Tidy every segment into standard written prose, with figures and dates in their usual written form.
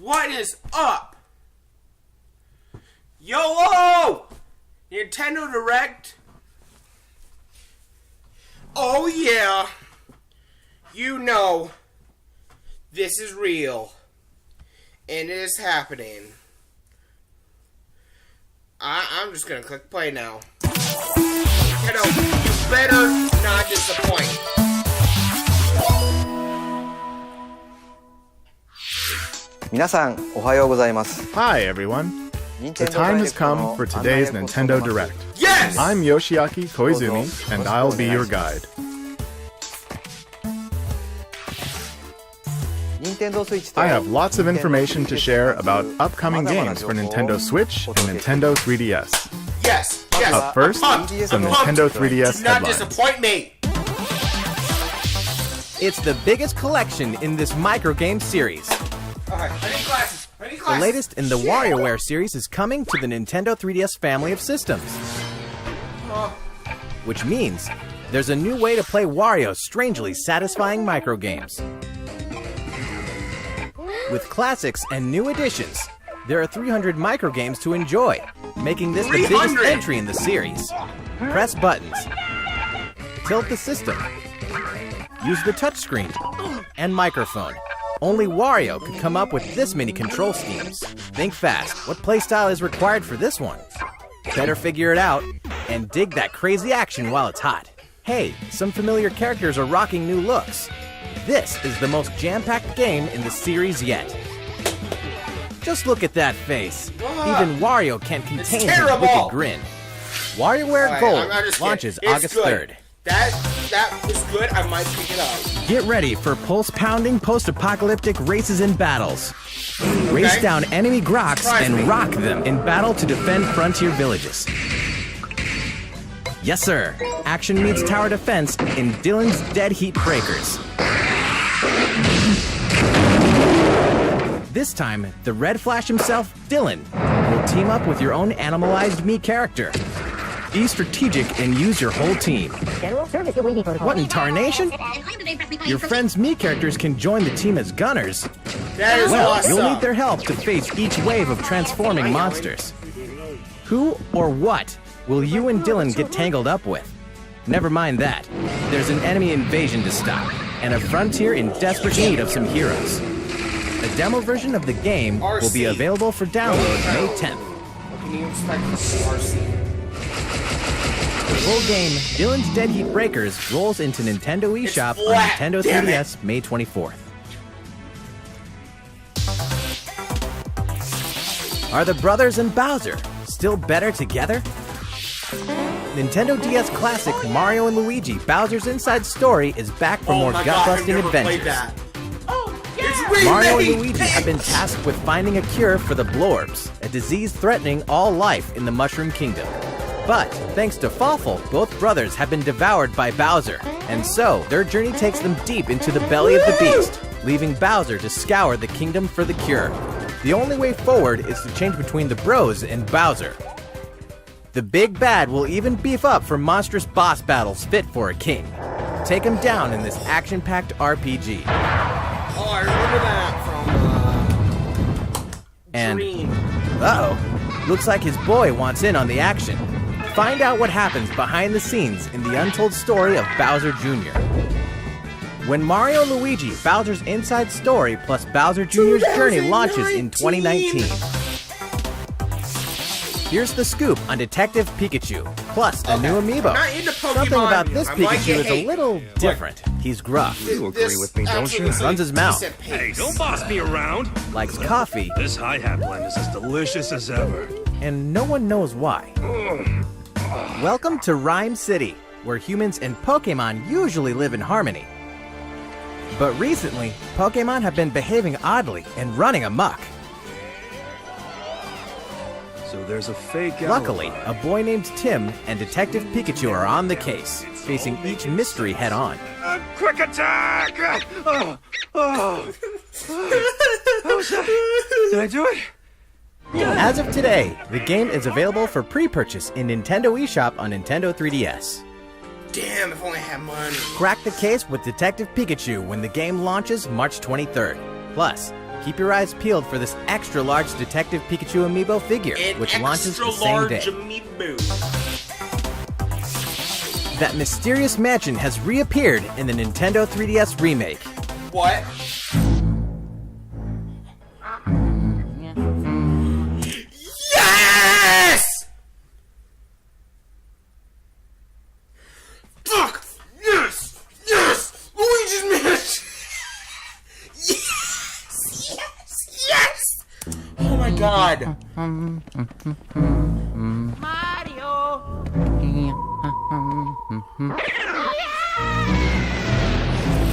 What is up? YOLO! Nintendo Direct? Oh yeah! You know, this is real. And it is happening. I'm just gonna click play now. Nintendo, you better not disappoint. Minasan, ohayou gozaimasu. Hi everyone. The time has come for today's Nintendo Direct. Yes! I'm Yoshiaki Koizumi, and I'll be your guide. I have lots of information to share about upcoming games for Nintendo Switch and Nintendo 3DS. Yes! Up first, some Nintendo 3DS Do not headlines. disappoint me! It's the biggest collection in this microgame series. Alright, I need glasses. The latest in the WarioWare series is coming to the Nintendo 3DS family of systems. Which means there's a new way to play Wario's strangely satisfying microgames. With classics and new additions, there are 300 microgames to enjoy, making this the biggest 300! entry in the series. Press buttons, tilt the system, use the touchscreen, and microphone. Only Wario could come up with this many control schemes. Think fast, what playstyle is required for this one? Better figure it out, and dig that crazy action while it's hot. Hey, some familiar characters are rocking new looks. This is the most jam-packed game in the series yet. Just look at that face. Even Wario can't contain his wicked grin. WarioWare Gold launches August 3rd. That was good. I might pick it up. Get ready for pulse-pounding post-apocalyptic races and battles. Race down enemy Groks and rock them in battle to defend frontier villages. Yes, sir. Action meets tower defense in Dylan's Dead Heat Breakers. This time, the Red Flash himself, Dylan, will team up with your own animalized Mii character. Be strategic and use your whole team. What in tarnation? Your friend's Mii characters can join the team as gunners. That is awesome. You'll need their help to face each wave of transforming monsters. Who or what will you and Dylan get tangled up with? Never mind that. There's an enemy invasion to stop, and a frontier in desperate need of some heroes. A demo version of the game will be available for download May 10th. What can you expect from RC? The full game, Dylan's Dead Heat Breakers, rolls into Nintendo eShop on flat, Nintendo damn 3DS May 24th. Are the brothers and Bowser still better together? Nintendo DS classic Mario & Luigi Bowser's Inside Story is back for more gut-busting adventures. Mario and Luigi have been tasked with finding a cure for the Blorbs, a disease threatening all life in the Mushroom Kingdom. But, thanks to Fawful, both brothers have been devoured by Bowser, and so their journey takes them deep into the belly of the beast, leaving Bowser to scour the kingdom for the cure. The only way forward is to change between the bros and Bowser. The big bad will even beef up for monstrous boss battles fit for a king. Take him down in this action-packed RPG. Oh, I remember that from And, Dream. uh-oh, looks like his boy wants in on the action. Find out what happens behind the scenes in the untold story of Bowser Jr. When Mario & Luigi Bowser's Inside Story plus Bowser Jr.'s Journey launches in 2019. Here's the scoop on Detective Pikachu, plus a new amiibo. I'm not into Pokemon. Something about this I might Pikachu get is a hate. little different. He's gruff, You agree with me, don't you? runs his mouth, Hey, don't boss me around. likes coffee, This hi-hat blend is as delicious as ever. and no one knows why. Welcome to Rhyme City, where humans and Pokemon usually live in harmony. But recently, Pokemon have been behaving oddly and running amok. So there's a fake Luckily, a boy named Tim and Detective Pikachu are on the case, facing each mystery head-on. Quick attack! How was that? Did I do it? As of today, the game is available for pre-purchase in Nintendo eShop on Nintendo 3DS. Damn, if only I had money. Crack the case with Detective Pikachu when the game launches March 23rd. Plus, Keep your eyes peeled for this extra-large Detective Pikachu amiibo figure, which launches the same day. Amiibo. That mysterious mansion has reappeared in the Nintendo 3DS remake. What? Yes! Fuck! Yes! Yes! Luigi's Mansion! Yes! Yes! Yes! Oh my god!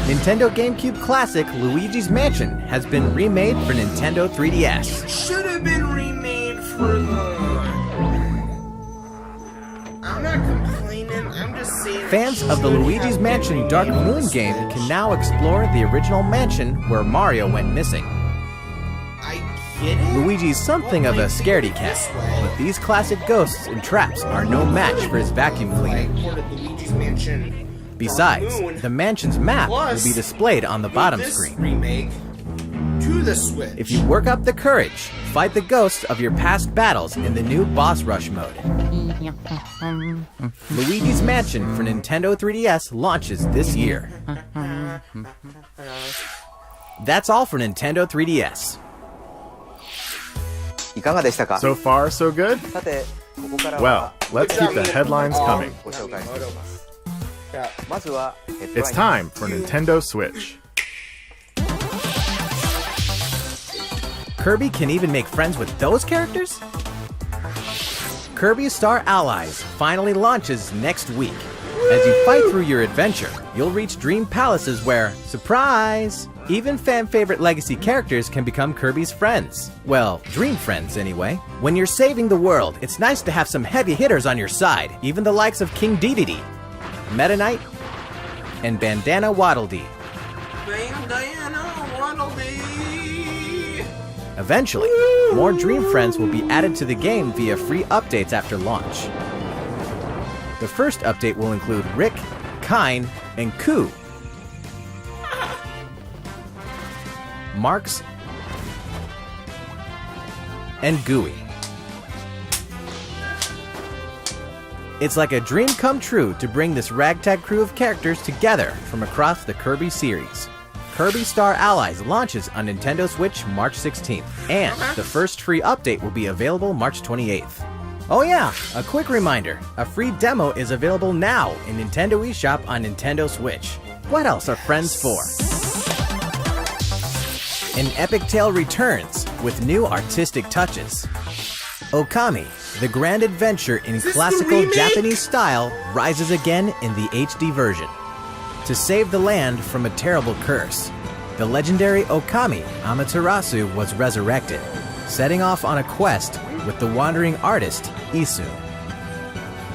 Nintendo GameCube classic Luigi's Mansion has been remade for Nintendo 3DS. Should have been remade for the... I'm not complaining, I'm just saying... Fans of the Luigi's Mansion Dark Moon game can now explore the original mansion where Mario went missing. I get it. Luigi's something of a scaredy cat, but these classic ghosts and traps are no match for his vacuum I cleaner. ported Luigi's Mansion. Besides, Dark Moon the mansion's map will Plus, be displayed on the bottom this screen. remake to the Switch. If you work up the courage, fight the ghosts of your past battles in the new Boss Rush mode. Luigi's Mansion for Nintendo 3DS launches this year. That's all for Nintendo 3DS. いかがでしたか？ So far, so good? さて、ここから Well, は let's keep the headlines coming. ご紹介します。 Yeah. まずは、ヘッドラ It's イン time for Nintendo Switch. Kirby can even make friends with those characters? Kirby Star Allies finally launches next week. As you fight through your adventure, you'll reach dream palaces where, surprise, even fan-favorite legacy characters can become Kirby's friends. Well, dream friends anyway. When you're saving the world, it's nice to have some heavy hitters on your side, even the likes of King Dedede, Meta Knight, and Bandana Waddle Dee. Bandana Waddle Dee. Eventually, more Dream Friends will be added to the game via free updates after launch. The first update will include Rick, Kine, and Koo. Marks, and Gooey. It's like a dream come true to bring this ragtag crew of characters together from across the Kirby series. Kirby Star Allies launches on Nintendo Switch March 16th, and the first free update will be available March 28th. Oh yeah, a quick reminder, a free demo is available now in Nintendo eShop on Nintendo Switch. What else are friends for? An epic tale returns with new artistic touches. Okami, the grand adventure in this the classical remake? Japanese style, rises again in the HD version. To save the land from a terrible curse, the legendary Okami Amaterasu was resurrected, setting off on a quest with the wandering artist Isu.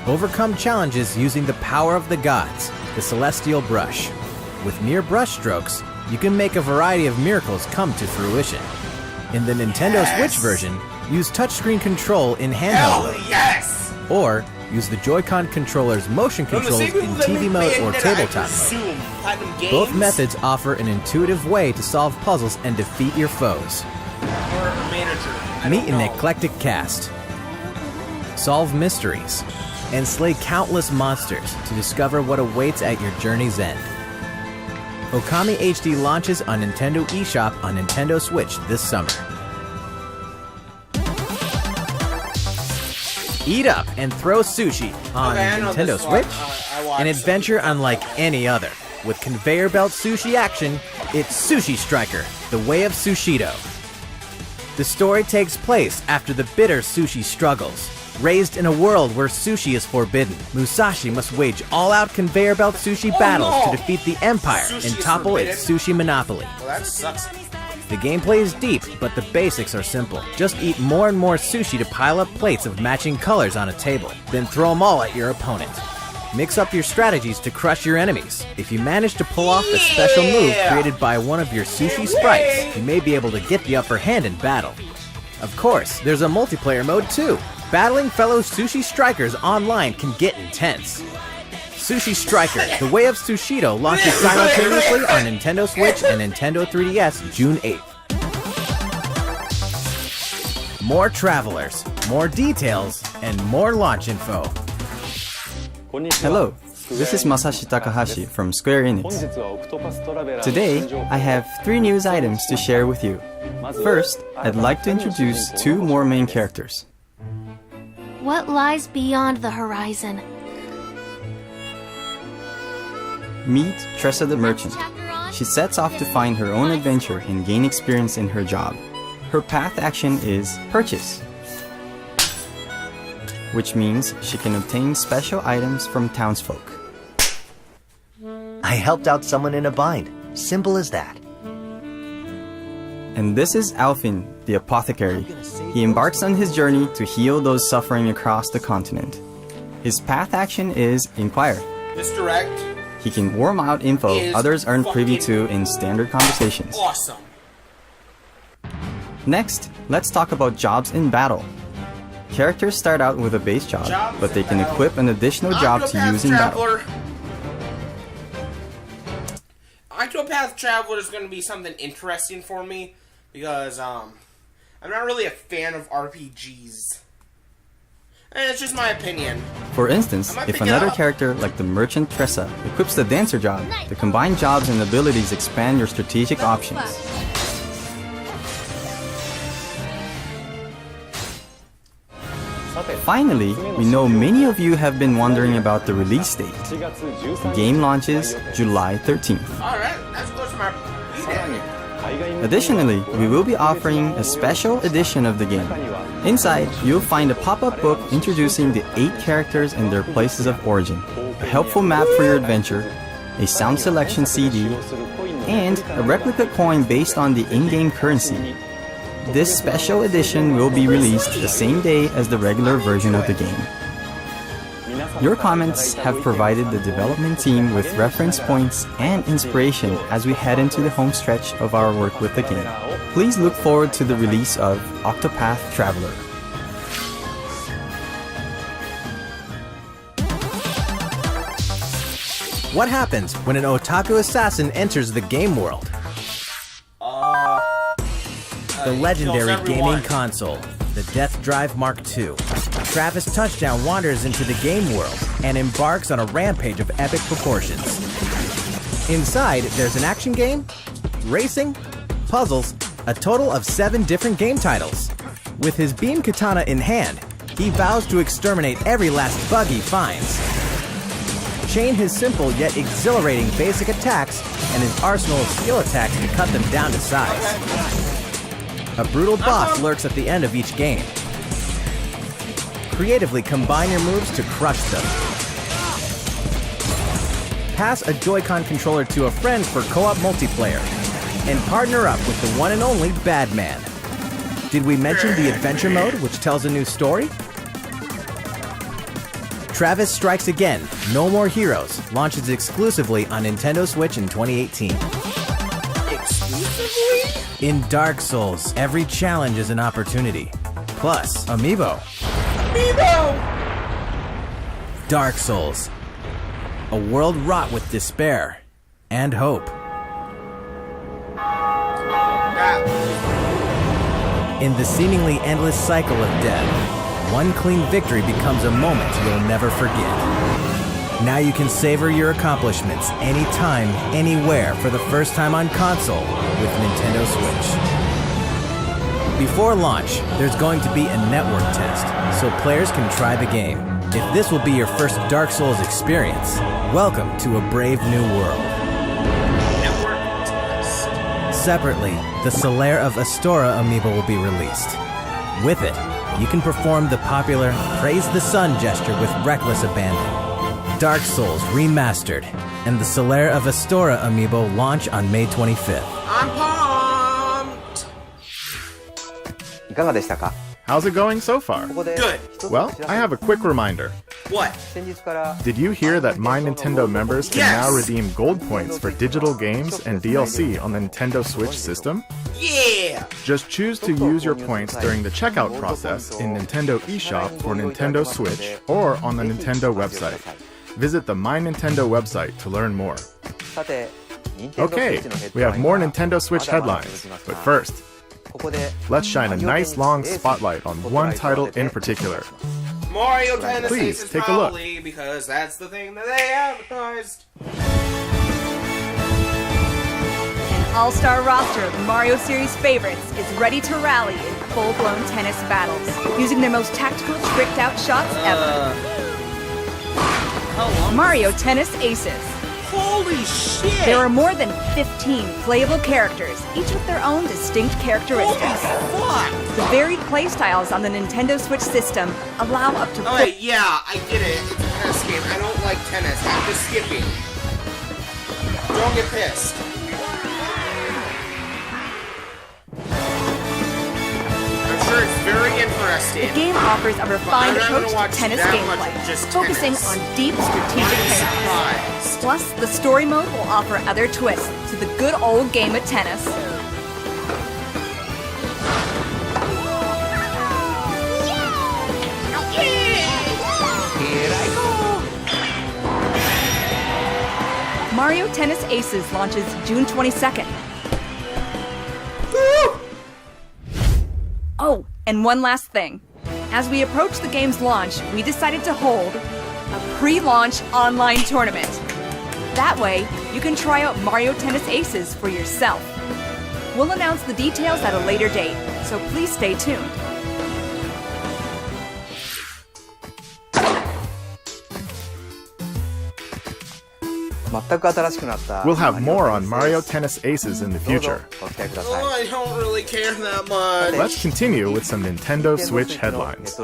Overcome challenges using the power of the gods, the Celestial Brush. With mere brush strokes, you can make a variety of miracles come to fruition. In the Nintendo Switch version, use touchscreen control in handheld Hell mode, yes! or use the Joy-Con controller's motion From the controls same in people that TV make mode or Bayonetta, I tabletop mode. presume, Platinum Games, Both methods offer an intuitive way to solve puzzles and defeat your foes. or manager. I Meet don't an know. eclectic cast, solve mysteries, and slay countless monsters to discover what awaits at your journey's end. Okami HD launches on Nintendo eShop on Nintendo Switch this summer. Eat up and throw sushi on Okay, I know Nintendo this one. Switch. I watched An it. adventure unlike any other. With conveyor belt sushi action, it's Sushi Striker, The Way of Sushido. The story takes place after the bitter sushi struggles. Raised in a world where sushi is forbidden, Musashi must wage all-out conveyor belt sushi battles no! to defeat the Empire Sushi and is topple its sushi monopoly. Well, that sucks. The gameplay is deep, but the basics are simple. Just eat more and more sushi to pile up plates of matching colors on a table, then throw them all at your opponent. Mix up your strategies to crush your enemies. If you manage to pull off a special move Yeah! created by one of your sushi sprites, you may be able to get the upper hand in battle. Of course, there's a multiplayer mode too. Battling fellow sushi strikers online can get intense. Sushi Striker, The Way of Sushido launches simultaneously on Nintendo Switch and Nintendo 3DS June 8th. more travelers, more details, and more launch info. Hello, this is Masashi Takahashi from Square Enix. Today, I have 3 news items to share with you. First, I'd like to introduce 2 more main characters. What lies beyond the horizon? Meet Tressa the Merchant. She sets off to find her own adventure and gain experience in her job. Her path action is purchase, which means she can obtain special items from townsfolk. I helped out someone in a bind. Simple as that. And this is Alfin, the apothecary. He embarks on his journey to heal those suffering across the continent. His path action is inquire. Misdirect. He can worm out info Is others aren't privy fucking to in standard conversations. Awesome. Next, let's talk about jobs in battle. Characters start out with a base job, Jobs but they in can battle. equip an additional job to use in battle. Octopath Traveler is going to be something interesting for me because I'm not really a fan of RPGs. And it's just my opinion. For instance, I might if pick it another up. character like the merchant Tressa equips the dancer job, the combined jobs and abilities expand your strategic options. Finally, we know many of you have been wondering about the release date. The game launches July 13th. Alright, that's close to my B-Day. Additionally, we will be offering a special edition of the game. Inside, you'll find a pop-up book introducing the 8 characters and their places of origin, a helpful map for your adventure, a sound selection CD, and a replica coin based on the in-game currency. This special edition will be released the same day as the regular version of the game. Your comments have provided the development team with reference points and inspiration as we head into the home stretch of our work with the game. Please look forward to the release of Octopath Traveler. What happens when an otaku assassin enters the game world? The legendary kills everyone. gaming console, the Death Drive Mark II. Travis Touchdown wanders into the game world and embarks on a rampage of epic proportions. Inside, there's an action game, racing, puzzles, a total of 7 different game titles. With his beam katana in hand, he vows to exterminate every last bug he finds. Chain his simple yet exhilarating basic attacks and his arsenal of skill attacks to cut them down to size. A brutal boss lurks at the end of each game. Creatively combine your moves to crush them. Pass a Joy-Con controller to a friend for co-op multiplayer. And partner up with the one and only Badman. Did we mention the adventure mode, which tells a new story? Travis Strikes Again, No More Heroes, launches exclusively on Nintendo Switch in 2018. Exclusively? In Dark Souls, every challenge is an opportunity. Plus, Amiibo. Dark Souls. A world wrought with despair and hope. In the seemingly endless cycle of death, one clean victory becomes a moment you'll never forget. Now you can savor your accomplishments anytime, anywhere for the first time on console with Nintendo Switch. Before launch, there's going to be a network test, so players can try the game. If this will be your first Dark Souls experience, welcome to a brave new world. Network test. Separately, the Solaire of Astora amiibo will be released. With it, you can perform the popular Praise the Sun gesture with reckless abandon. Dark Souls Remastered and the Solaire of Astora amiibo launch on May 25th. I'm pumped! いかがでしたか? How's it going so far? ここで Good. 一つ Well, 知らせ I have a quick reminder. What? 先日から Did you hear that My Nintendo members can Yes! now redeem gold points for digital games and DLC on the Nintendo Switch system? Yeah! Just choose to use your points during the checkout process in Nintendo eShop for Nintendo Switch or on the Nintendo website. Visit the My Nintendo website to learn more. さて Nintendo Okay, Switch のヘッドライン we have more が Nintendo Switch まだまだ headlines. 続きます But が first, Let's shine a nice long spotlight on one title in particular. Mario Tennis Please, Aces take a look. probably, because that's the thing that they advertised. An all-star roster of Mario series favorites is ready to rally in full-blown tennis battles, using their most tactical, tricked-out shots ever. Mario Tennis Aces. Holy shit! There are more than 15 playable characters, each with their own distinct characteristics. Fuck! The varied playstyles on the Nintendo Switch system allow up to Oh wait, yeah, I get it. It's a tennis game. I don't like tennis. I'm just skipping. Don't get pissed. I'm sure it's very interesting. The game offers a refined I'm not gonna approach to watch tennis that much gameplay, of just focusing tennis. on deep strategic payoffs. Surprised. Plus, the story mode will offer other twists to the good old game of tennis. Mario Tennis Aces launches June 22nd. Oh, and one last thing. As we approach the game's launch, we decided to hold a pre-launch online tournament. That way, you can try out Mario Tennis Aces for yourself. We'll announce the details at a later date, so please stay tuned. We'll have more on Mario Tennis Aces in the future. Oh, I don't really care that much. Let's continue with some Nintendo Switch headlines.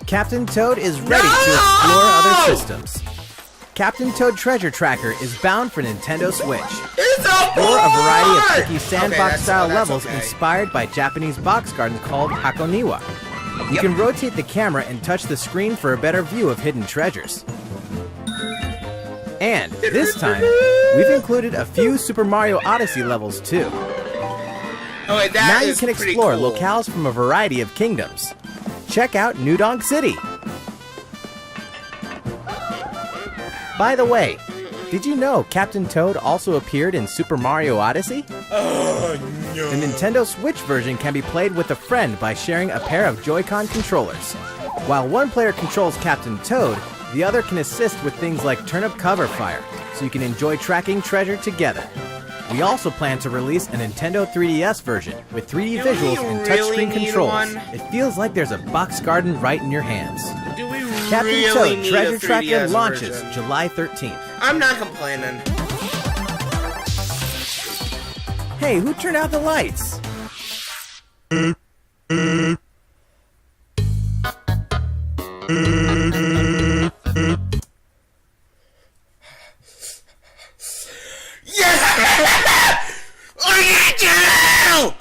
Captain Toad is ready to explore other systems. Captain Toad Treasure Tracker is bound for Nintendo Switch. Explore a variety of tricky sandbox-style levels inspired by Japanese box gardens called Hakoniwa. You can rotate the camera and touch the screen for a better view of hidden treasures. And this time, we've included a few Super Mario Odyssey levels too. Oh, wait, that Now you is can pretty explore cool. locales from a variety of kingdoms. Check out New Donk City. By the way, did you know Captain Toad also appeared in Super Mario Odyssey? Oh, no. The Nintendo Switch version can be played with a friend by sharing a pair of Joy-Con controllers. While one player controls Captain Toad, the other can assist with things like turnip cover fire, so you can enjoy tracking treasure together. We also plan to release a Nintendo 3DS version with 3D Do we visuals and really touchscreen need controls. one? It feels like there's a box garden right in your hands. Do we Captain really Toad need Treasure a 3DS Tracker launches version? July 13th. I'm not complaining. Hey, who turned out the lights? Yeah! I need you!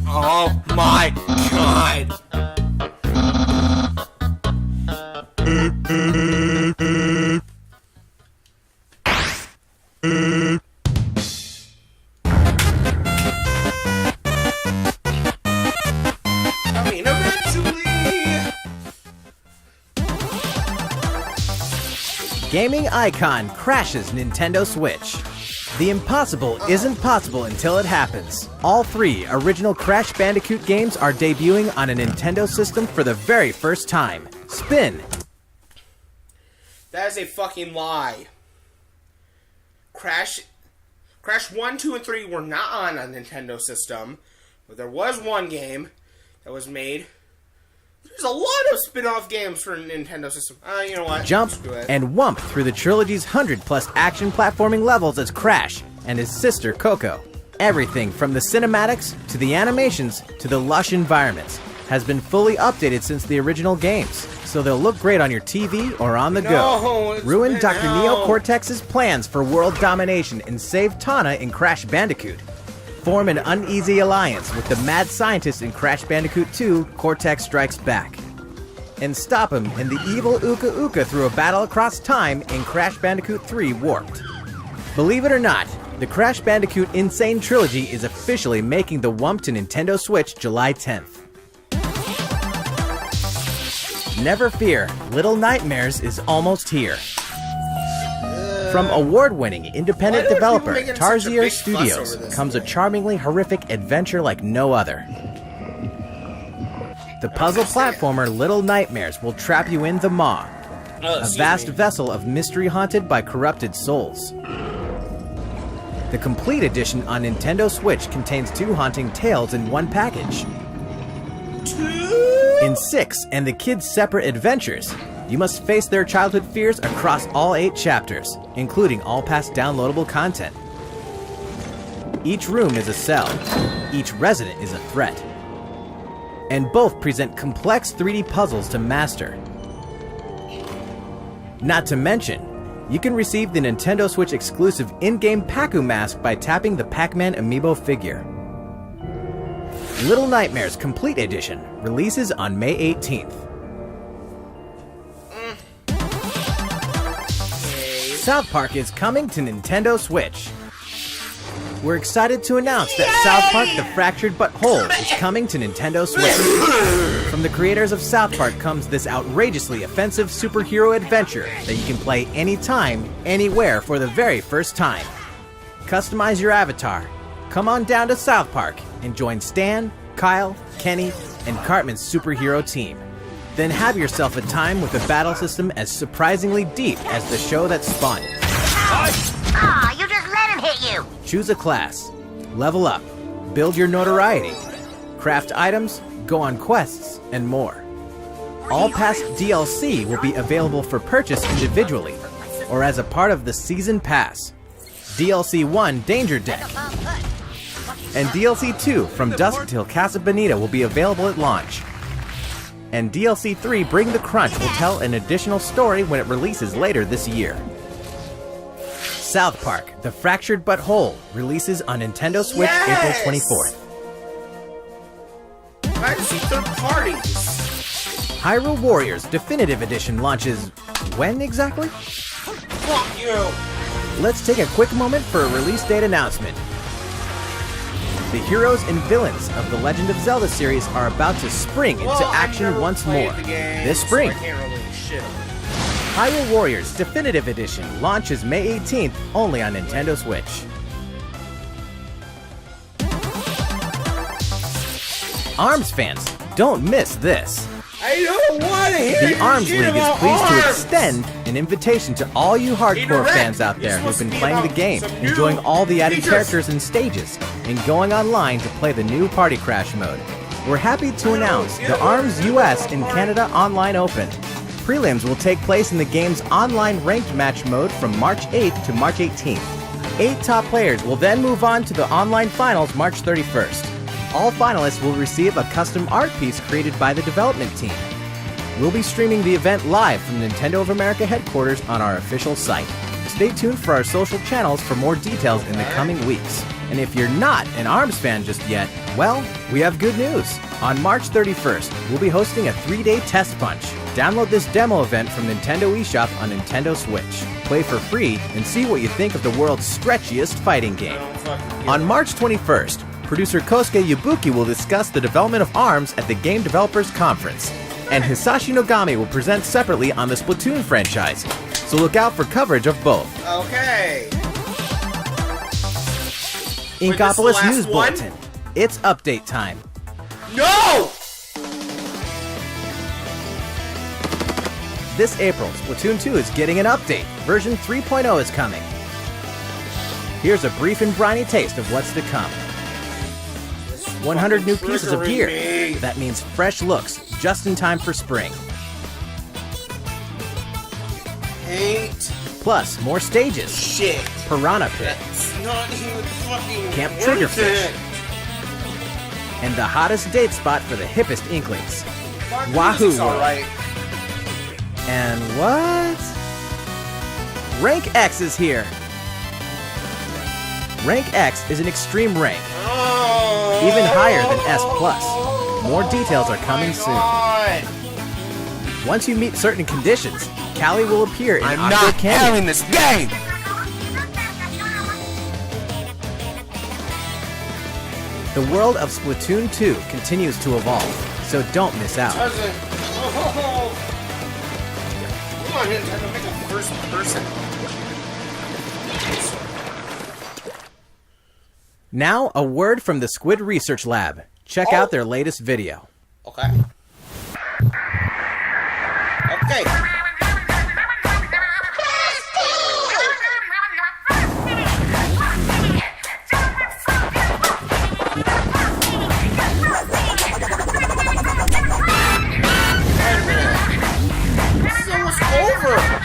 Oh my god! I mean, eventually. Gaming icon crashes Nintendo Switch. The impossible isn't possible until it happens. All 3 original Crash Bandicoot games are debuting on a Nintendo system for the very first time. Spin. That is a fucking lie. Crash 1, 2, and 3 were not on a Nintendo system, but there was one game that was made. There's a lot of spin-off games for a Nintendo system. You know what? Jump Screw it. and whump through the trilogy's 100+ action platforming levels as Crash and his sister Coco. Everything from the cinematics to the animations to the lush environments has been fully updated since the original games, so they'll look great on your TV or on the No, go. it's Ruin been Dr. out. Neo Cortex's plans for world domination and save Tana in Crash Bandicoot. Form an uneasy alliance with the mad scientist in Crash Bandicoot 2, Cortex Strikes Back. And stop him in the evil Uka Uka through a battle across time in Crash Bandicoot 3 Warped. Believe it or not, The Crash Bandicoot Insane Trilogy is officially making the Wump to Nintendo Switch July 10th. Never fear, Little Nightmares is almost here. From award-winning independent Why are people developer making such a Tarsier big fuss over Studios this comes a thing? charmingly horrific adventure like no other. The puzzle platformer Little Nightmares will trap you in the Maw, a vast vessel of mystery haunted by corrupted souls. The complete edition on Nintendo Switch contains 2 haunting tales in one package. In 6 and the kids' separate adventures, you must face their childhood fears across all 8 chapters, including all past downloadable content. Each room is a cell, each resident is a threat, and both present complex 3D puzzles to master. Not to mention, you can receive the Nintendo Switch exclusive in-game Pac-Man mask by tapping the Pac-Man amiibo figure. Little Nightmares Complete Edition releases on May 18th. South Park is coming to Nintendo Switch. We're excited to announce that South Park The Fractured But Whole is coming to Nintendo Switch. From the creators of South Park comes this outrageously offensive superhero adventure that you can play anytime, anywhere for the very first time. Customize your avatar, come on down to South Park, and join Stan, Kyle, Kenny, and Cartman's superhero team. Then have yourself a time with a battle system as surprisingly deep as the show that spawned it. Aw, you just let him hit you! Choose a class, level up, build your notoriety, craft items, go on quests, and more. All past DLC will be available for purchase individually, or as a part of the Season Pass. DLC 1 Danger Deck, and DLC 2 From Dusk Till Casa Bonita will be available at launch. And DLC 3 Bring the Crunch will tell an additional story when it releases later this year. South Park, The Fractured But Whole releases on Nintendo Switch April 24th. I see third parties. Hyrule Warriors Definitive Edition launches when exactly? Fuck you. Let's take a quick moment for a release date announcement. The heroes and villains of the Legend of Zelda series are about to spring into action once more this spring. So I can't really shit. Hyrule Warriors Definitive Edition launches May 18th only on Nintendo Switch. ARMS fans, don't miss this. I don't want to hear The ARMS shit League is about pleased to ARMS. extend an invitation to all you hardcore Redirect. fans out there You're who've been supposed to be playing the about game, some new enjoying all the added features. characters and stages, and going online to play the new Party Crash mode. We're happy to announce the ARMS US and Canada Online Open. Prelims will take place in the game's online ranked match mode from March 8th to March 18th. 8 top players will then move on to the online finals March 31st. All finalists will receive a custom art piece created by the development team. We'll be streaming the event live from Nintendo of America headquarters on our official site. Stay tuned for our social channels for more details in the coming weeks. And if you're not an ARMS fan just yet, well, we have good news. On March 31st, we'll be hosting a 3-day test punch. Download this demo event from Nintendo eShop on Nintendo Switch. Play for free and see what you think of the world's stretchiest fighting game. On March 21st, producer Kosuke Yabuki will discuss the development of ARMS at the Game Developers Conference. And Hisashi Nogami will present separately on the Splatoon franchise. So look out for coverage of both. Okay. Inkopolis last News one? Bulletin. It's update time. No! This April, Splatoon 2 is getting an update. Version 3.0 is coming. Here's a brief and briny taste of what's to come. 100 new pieces of gear. That means fresh looks, just in time for spring. Hate Plus, more stages. shit. Piranha Pit. It's not even fucking Camp worth Triggerfish. it. And the hottest date spot for the hippest Inklings. Fuck, Wahoo music's World. alright. And what? Rank X is here. Rank X is an extreme rank, even higher than S+. More details are coming soon. Once you meet certain conditions, Callie will appear in awkward cameos. this game! The world of Splatoon 2 continues to evolve, so don't miss out. Doesn't. Oh. Come on, Nintendo, make a first person. Now, a word from the Squid Research Lab. Check out their latest video. Okay. Okay. This is almost over.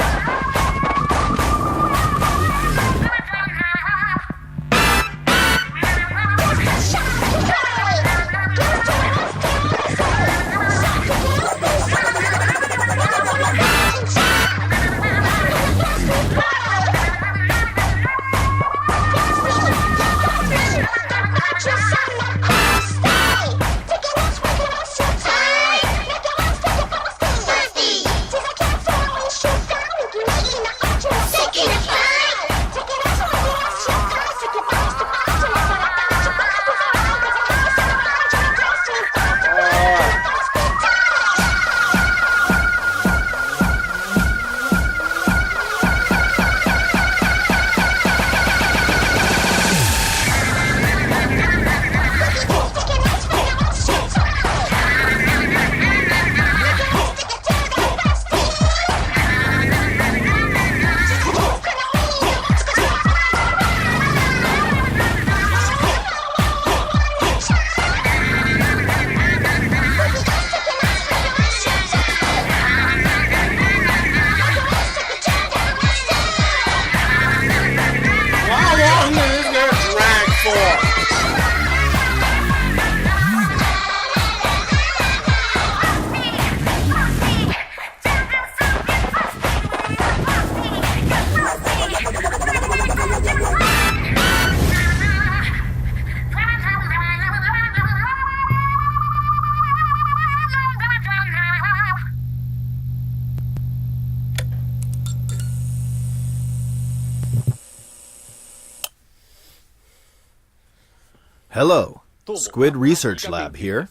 Hello, Squid Research Lab here.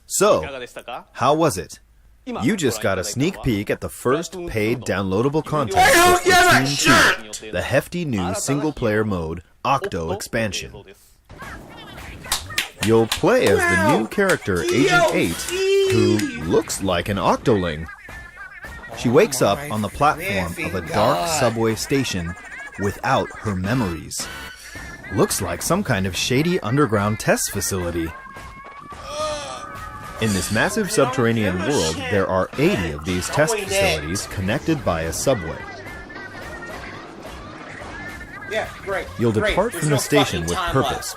So, how was it? You just got a sneak peek at the first paid downloadable content for Splatoon 2, the hefty new single-player mode, Octo Expansion. You'll play as the new character Agent 8, who looks like an Octoling. She wakes up on the platform of a dark subway station without her memories. Looks like some kind of shady underground test facility. In this massive subterranean world, there are 80 of these test facilities connected by a subway. You'll depart from the station with purpose.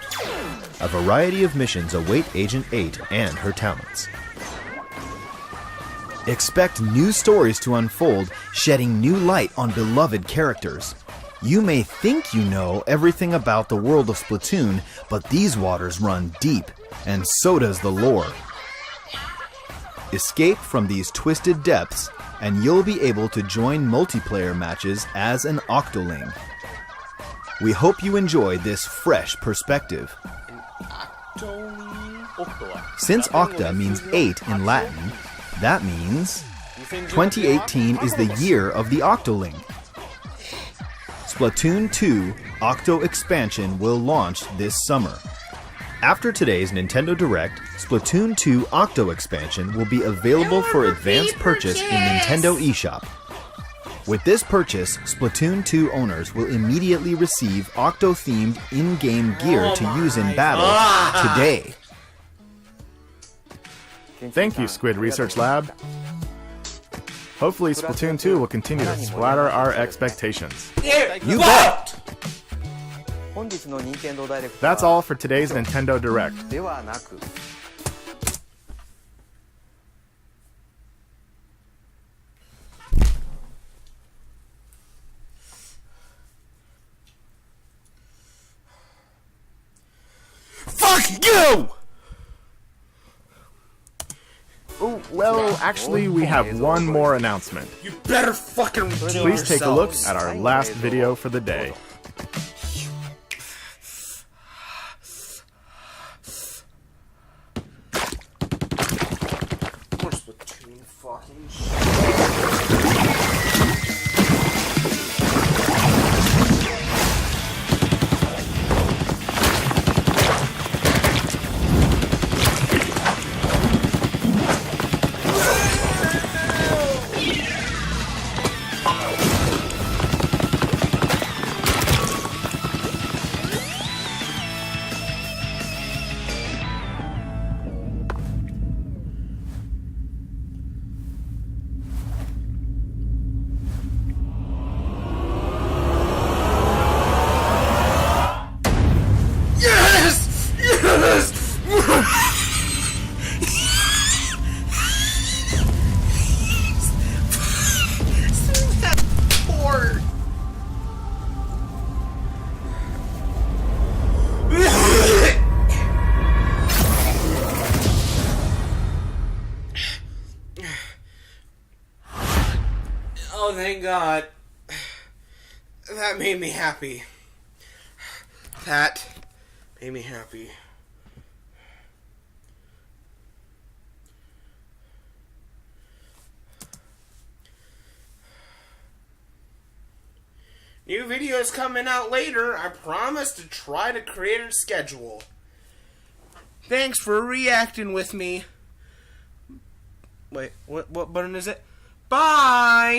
A variety of missions await Agent 8 and her talents. Expect new stories to unfold, shedding new light on beloved characters. You may think you know everything about the world of Splatoon, but these waters run deep, and so does the lore. Escape from these twisted depths, and you'll be able to join multiplayer matches as an Octoling. We hope you enjoy this fresh perspective. Since Octa means 8 in Latin, that means 2018 is the year of the Octoling. Splatoon 2 Octo Expansion will launch this summer. After today's Nintendo Direct, Splatoon 2 Octo Expansion will be available for advanced purchase in Nintendo eShop. With this purchase, Splatoon 2 owners will immediately receive Octo-themed in-game gear to use in battle today. Thank you, Squid Research Lab. Hopefully Splatoon 2 will continue to splatter our expectations. You bet! That's all for today's Nintendo Direct. Fuck you! Oh, well, actually, we have one more announcement. You better fucking redeem Please take a look yourselves. at our last video for the day. thank God. That made me happy. That made me happy. New videos coming out later. I promise to try to create a schedule. Thanks for reacting with me. Wait, what button is it? Bye!